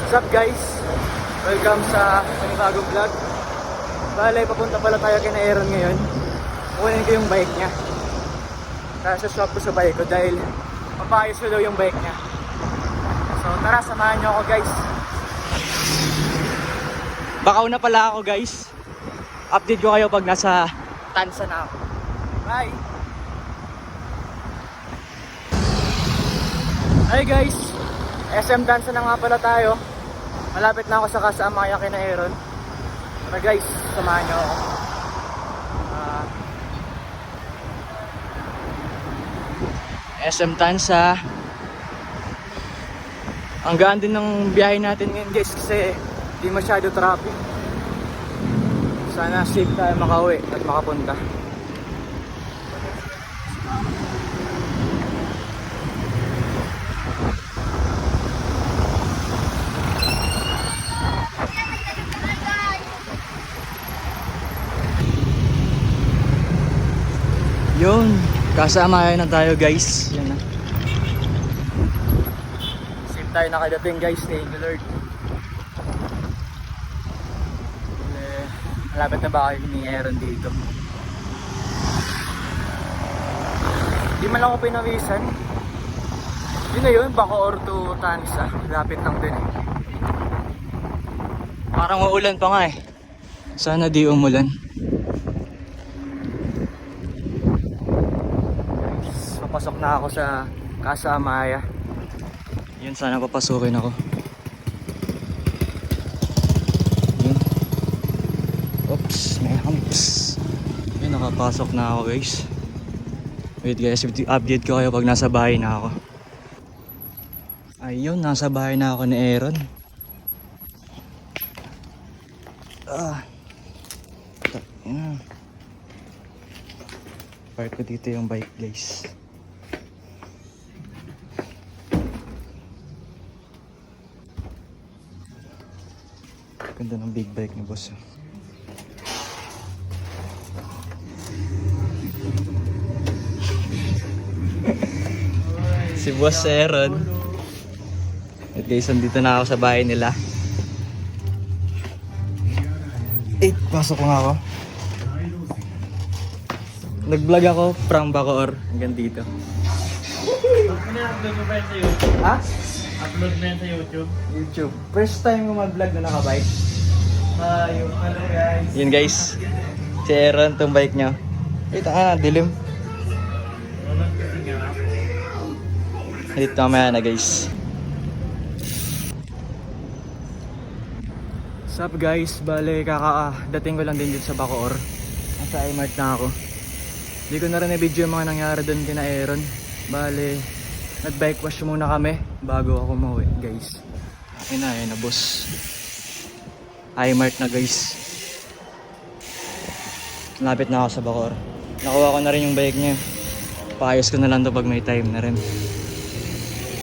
What's up guys? Welcome sa panibagong vlog. Bale, papunta pala tayo kina Aaron ngayon. Kukunin ko yung bike niya. Kaya sa shop ko sa bike ko dahil mapayos ko daw yung bike niya. So tara, samahan niyo ako guys. Bakaw na pala ako guys. Update ko kayo pag nasa Tansa na ako. Bye! Hi guys! SM Tansa na nga pala tayo. Malapit na ako sa Kasamaya kina Aaron. Tara guys, samahan niyo ako. SM Tansa. Ang gaan din ng biyahe natin ngayon guys kasi di masyado traffic. Sana safe tayo makauwi at makapunta. Yun, kasama na tayo guys. Yan na. Safe tayo nakadating guys. Thank you Lord. Malapit na ba kayo ni Aaron dito? Di man lang ako pinawisan. Yun na yun, Bacoor to Tansa. Lapit lang din eh. Parang uulan pa nga eh. Sana di umulan. Papasok na ako sa Kasamaya. Yun, sana papasukin ako. Yun. Oops, may humps. Yun, nakapasok na ako guys. Wait guys, update ko kayo pag nasa bahay na ako. Ayun, nasa bahay na ako ni Aaron. Park ko dito yung bike guys. Ganda ng big bike ni boss. Si Boss Aaron. At guys, nandito na ako sa bahay nila. Pasok nga ako. Nag-vlog ako from Bacoor hanggang dito. Upload mo ba yan sa YouTube? Ha? Upload mo yan sa YouTube? YouTube. First time ko mag-vlog na nakabike. Yung hello guys. Yun guys. Si Aaron, itong bike niya. Ito nga, dilim. Walang kasi nga. Dito mamaya na guys. What's up guys? Bale, dating ko lang din dito sa Bacoor. Nasa iMart na ako. Hindi ko na rin na-video yung mga nangyari doon kina Aaron. Bale, nag-bike wash muna kami bago ako umuwi guys. Ayun na boss. iMart na guys. Lapit na ako sa Bacoor. Nakuha ko na rin yung bike niya. Paayos ko na lang to pag may time na rin.